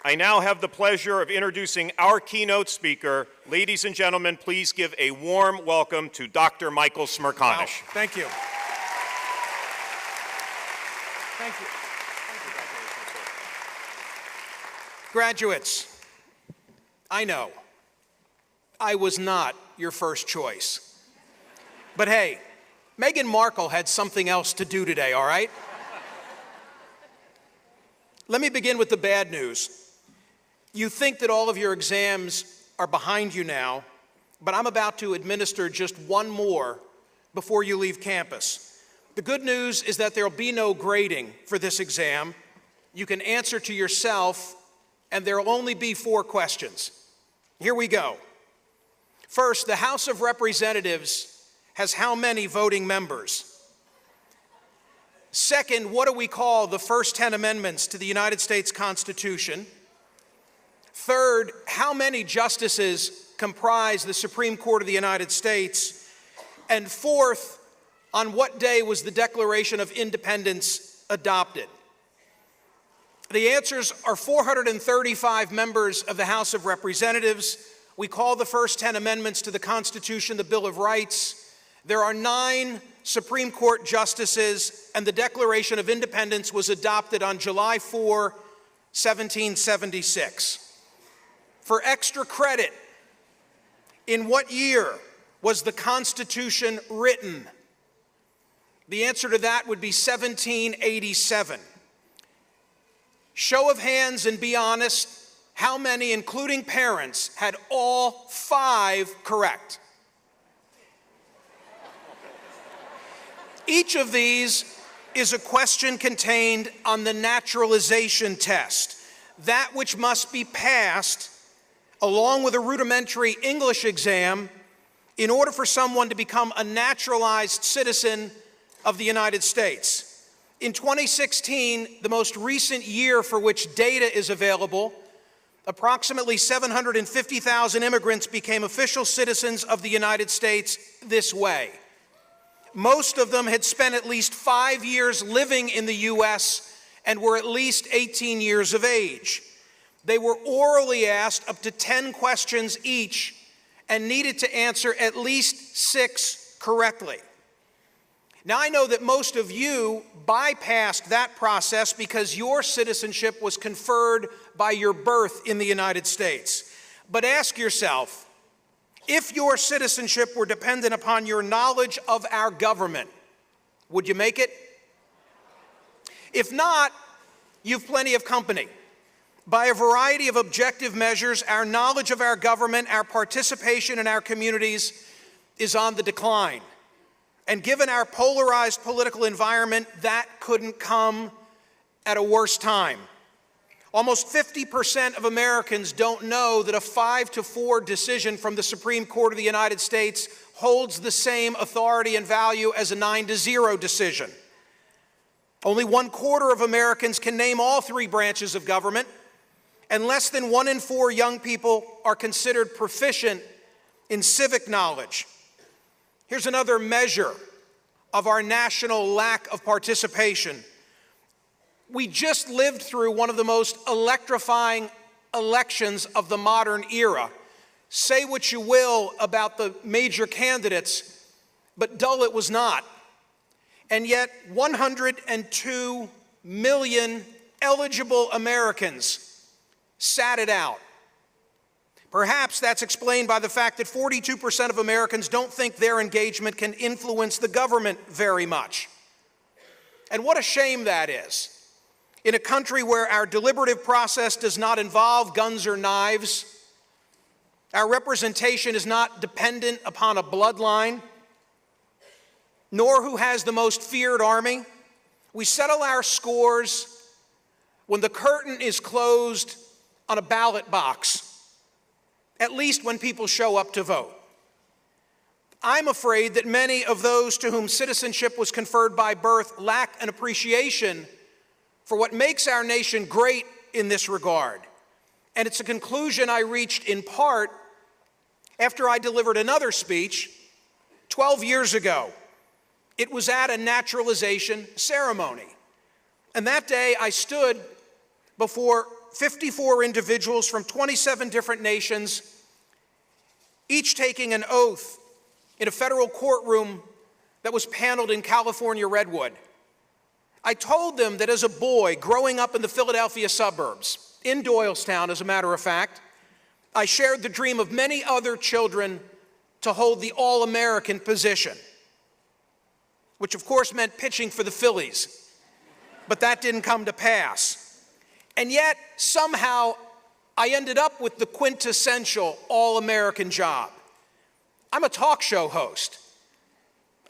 I now have the pleasure of introducing our keynote speaker. Ladies and gentlemen, please give a warm welcome to Dr. Michael Smerconish. Wow. Thank you. Thank you. Graduates, I know, I was not your first choice. But hey, Meghan Markle had something else to do today, all right? Let me begin with the bad news. You think that all of your exams are behind you now, but I'm about to administer just one more before you leave campus. The good news is that there'll be no grading for this exam. You can answer to yourself, and there'll only be 4 questions. Here we go. First, the House of Representatives has how many voting members? Second, what do we call the first 10 amendments to the United States Constitution? Third, how many justices comprise the Supreme Court of the United States? And fourth, on what day was the Declaration of Independence adopted? The answers are 435 members of the House of Representatives. We call the first 10 amendments to the Constitution the Bill of Rights. There are 9 Supreme Court justices, and the Declaration of Independence was adopted on July 4, 1776. For extra credit, in what year was the Constitution written? The answer to that would be 1787. Show of hands and be honest, how many, including parents, had all 5 correct? Each of these is a question contained on the naturalization test, that which must be passed along with a rudimentary English exam in order for someone to become a naturalized citizen of the United States. In 2016, the most recent year for which data is available, approximately 750,000 immigrants became official citizens of the United States this way. Most of them had spent at least 5 years living in the U.S. and were at least 18 years of age. They were orally asked up to 10 questions each and needed to answer at least 6 correctly. Now, I know that most of you bypassed that process because your citizenship was conferred by your birth in the United States. But ask yourself, if your citizenship were dependent upon your knowledge of our government, would you make it? If not, you've plenty of company. By a variety of objective measures, our knowledge of our government, our participation in our communities is on the decline. And given our polarized political environment, that couldn't come at a worse time. Almost 50% of Americans don't know that a 5-4 decision from the Supreme Court of the United States holds the same authority and value as a 9-0 decision. Only 1/4 of Americans can name all 3 branches of government, and less than 1 in 4 young people are considered proficient in civic knowledge. Here's another measure of our national lack of participation. We just lived through one of the most electrifying elections of the modern era. Say what you will about the major candidates, but dull it was not. And yet 102 million eligible Americans sat it out. Perhaps that's explained by the fact that 42% of Americans don't think their engagement can influence the government very much. And what a shame that is. In a country where our deliberative process does not involve guns or knives, our representation is not dependent upon a bloodline, nor who has the most feared army. We settle our scores when the curtain is closed on a ballot box, at least when people show up to vote. I'm afraid that many of those to whom citizenship was conferred by birth lack an appreciation for what makes our nation great in this regard. And it's a conclusion I reached in part after I delivered another speech 12 years ago. It was at a naturalization ceremony. And that day I stood before 54 individuals from 27 different nations, each taking an oath in a federal courtroom that was paneled in California Redwood. I told them that as a boy growing up in the Philadelphia suburbs, in Doylestown, as a matter of fact, I shared the dream of many other children to hold the All-American position, which of course meant pitching for the Phillies, but that didn't come to pass. And yet, somehow, I ended up with the quintessential All-American job. I'm a talk show host.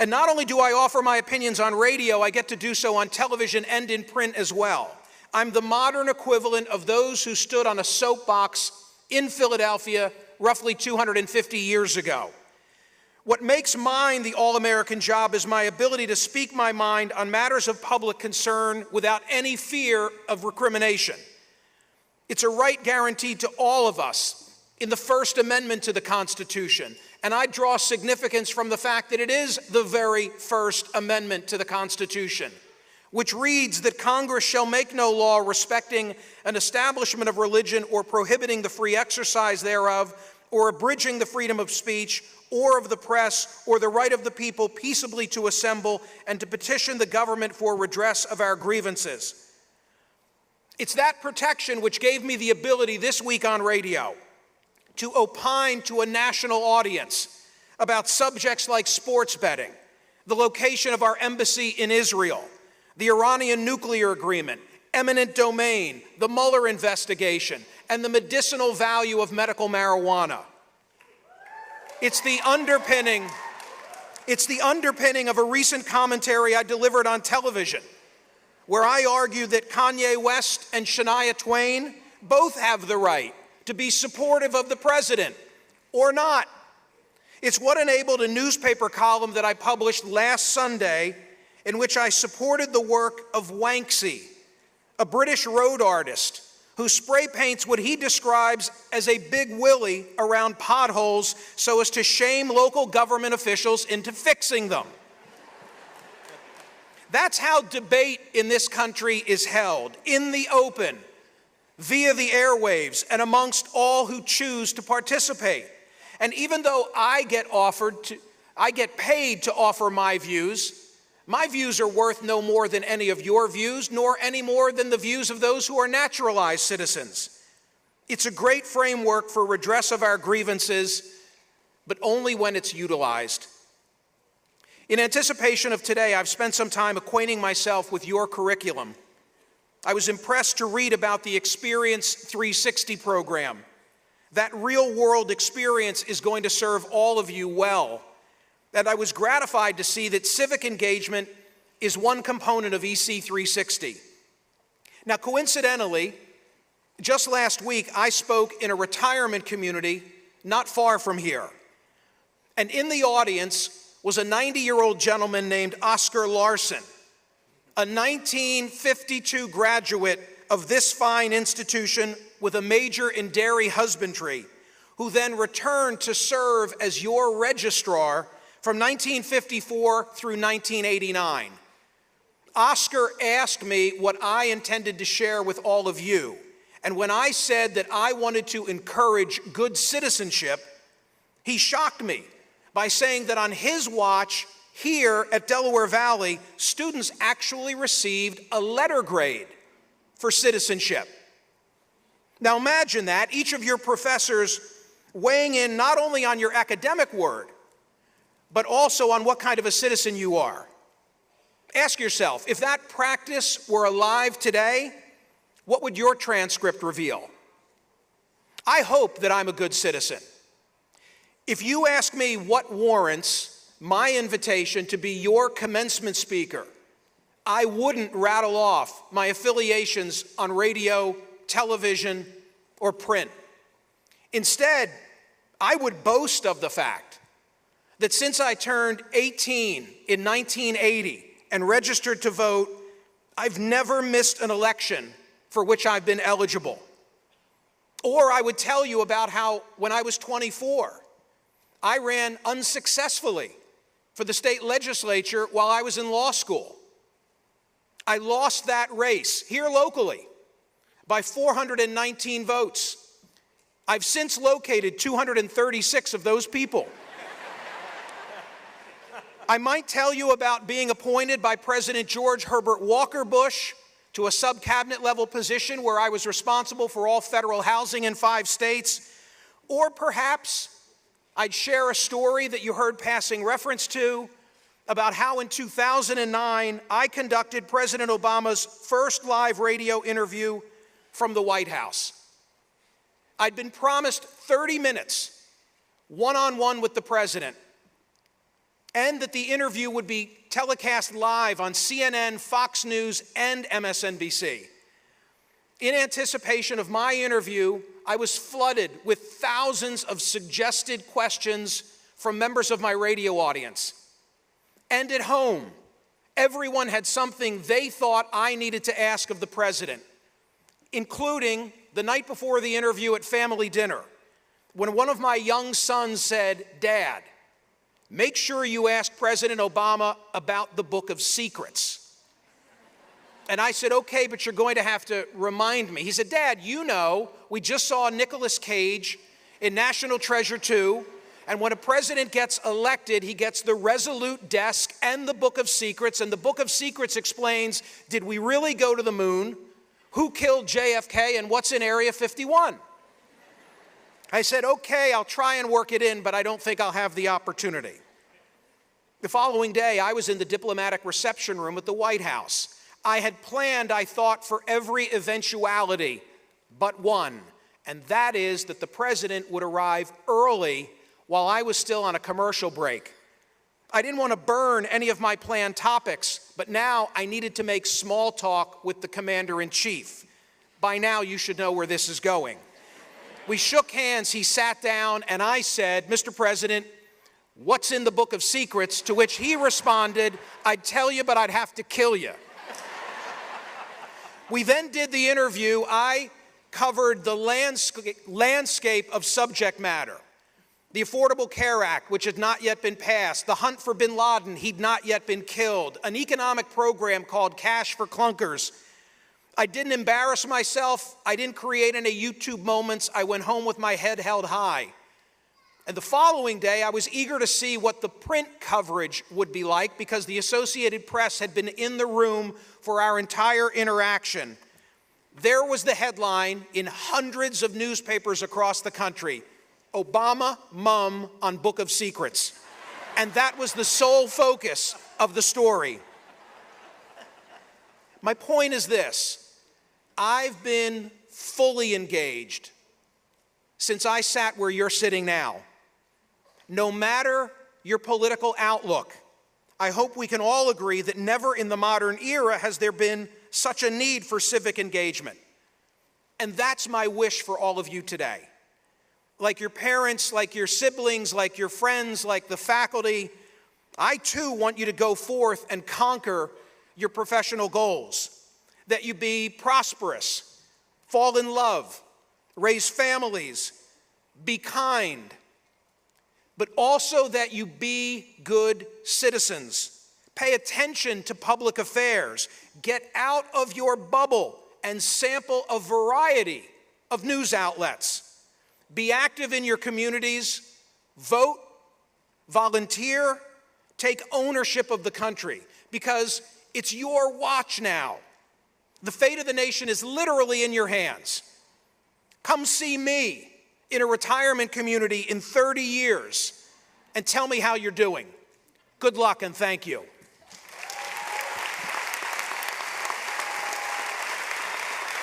And not only do I offer my opinions on radio, I get to do so on television and in print as well. I'm the modern equivalent of those who stood on a soapbox in Philadelphia roughly 250 years ago. What makes mine the All-American job is my ability to speak my mind on matters of public concern without any fear of recrimination. It's a right guaranteed to all of us in the First Amendment to the Constitution, and I draw significance from the fact that it is the very First Amendment to the Constitution, which reads that Congress shall make no law respecting an establishment of religion or prohibiting the free exercise thereof, or abridging the freedom of speech or of the press, or the right of the people peaceably to assemble and to petition the government for redress of our grievances. It's that protection which gave me the ability this week on radio to opine to a national audience about subjects like sports betting, the location of our embassy in Israel, the Iranian nuclear agreement, eminent domain, the Mueller investigation, and the medicinal value of medical marijuana. It's the underpinning of a recent commentary I delivered on television, where I argued that Kanye West and Shania Twain both have the right to be supportive of the president, or not. It's what enabled a newspaper column that I published last Sunday in which I supported the work of Wanksy, a British road artist who spray paints what he describes as a big willy around potholes so as to shame local government officials into fixing them. That's how debate in this country is held, in the open, via the airwaves, and amongst all who choose to participate. And even though I get paid to offer my views are worth no more than any of your views, nor any more than the views of those who are naturalized citizens. It's a great framework for redress of our grievances, but only when it's utilized. In anticipation of today, I've spent some time acquainting myself with your curriculum. I was impressed to read about the Experience 360 program. That real-world experience is going to serve all of you well. And I was gratified to see that civic engagement is one component of EC 360. Now, coincidentally, just last week, I spoke in a retirement community not far from here. And in the audience was a 90-year-old gentleman named Oscar Larson, a 1952 graduate of this fine institution with a major in dairy husbandry, who then returned to serve as your registrar from 1954 through 1989. Oscar asked me what I intended to share with all of you. And when I said that I wanted to encourage good citizenship, he shocked me by saying that on his watch here at Delaware Valley, students actually received a letter grade for citizenship. Now imagine that, each of your professors weighing in not only on your academic word, but also on what kind of a citizen you are. Ask yourself, if that practice were alive today, what would your transcript reveal? I hope that I'm a good citizen. If you ask me what warrants my invitation to be your commencement speaker, I wouldn't rattle off my affiliations on radio, television, or print. Instead, I would boast of the fact that since I turned 18 in 1980 and registered to vote, I've never missed an election for which I've been eligible. Or I would tell you about how when I was 24, I ran unsuccessfully for the state legislature while I was in law school. I lost that race here locally by 419 votes. I've since located 236 of those people. I might tell you about being appointed by President George Herbert Walker Bush to a sub-cabinet level position where I was responsible for all federal housing in 5 states. Or perhaps I'd share a story that you heard passing reference to about how in 2009 I conducted President Obama's first live radio interview from the White House. I'd been promised 30 minutes, one-on-one with the president, and that the interview would be telecast live on CNN, Fox News, and MSNBC. In anticipation of my interview, I was flooded with thousands of suggested questions from members of my radio audience. And at home, everyone had something they thought I needed to ask of the president, including the night before the interview at family dinner, when one of my young sons said, "Dad, make sure you ask President Obama about the Book of Secrets." And I said, "Okay, but you're going to have to remind me." He said, "Dad, you know, we just saw Nicolas Cage in National Treasure 2, and when a president gets elected, he gets the Resolute desk and the Book of Secrets, and the Book of Secrets explains, did we really go to the moon? Who killed JFK, and what's in Area 51? I said, "Okay, I'll try and work it in, but I don't think I'll have the opportunity." The following day, I was in the diplomatic reception room at the White House. I had planned, I thought, for every eventuality but one, and that is that the president would arrive early while I was still on a commercial break. I didn't want to burn any of my planned topics, but now I needed to make small talk with the commander-in-chief. By now, you should know where this is going. We shook hands, he sat down, and I said, "Mr. President, what's in the Book of Secrets?" To which he responded, "I'd tell you, but I'd have to kill you." We then did the interview. I covered the landscape of subject matter. The Affordable Care Act, which had not yet been passed, the hunt for bin Laden, he'd not yet been killed, an economic program called Cash for Clunkers. I didn't embarrass myself. I didn't create any YouTube moments. I went home with my head held high. And the following day, I was eager to see what the print coverage would be like because the Associated Press had been in the room for our entire interaction. There was the headline in hundreds of newspapers across the country, "Obama Mum on Book of Secrets." And that was the sole focus of the story. My point is this: I've been fully engaged since I sat where you're sitting now. No matter your political outlook, I hope we can all agree that never in the modern era has there been such a need for civic engagement. And that's my wish for all of you today. Like your parents, like your siblings, like your friends, like the faculty, I too want you to go forth and conquer your professional goals. That you be prosperous, fall in love, raise families, be kind, but also that you be good citizens. Pay attention to public affairs. Get out of your bubble and sample a variety of news outlets. Be active in your communities, vote, volunteer, take ownership of the country, because it's your watch now. The fate of the nation is literally in your hands. Come see me in a retirement community in 30 years and tell me how you're doing. Good luck and thank you.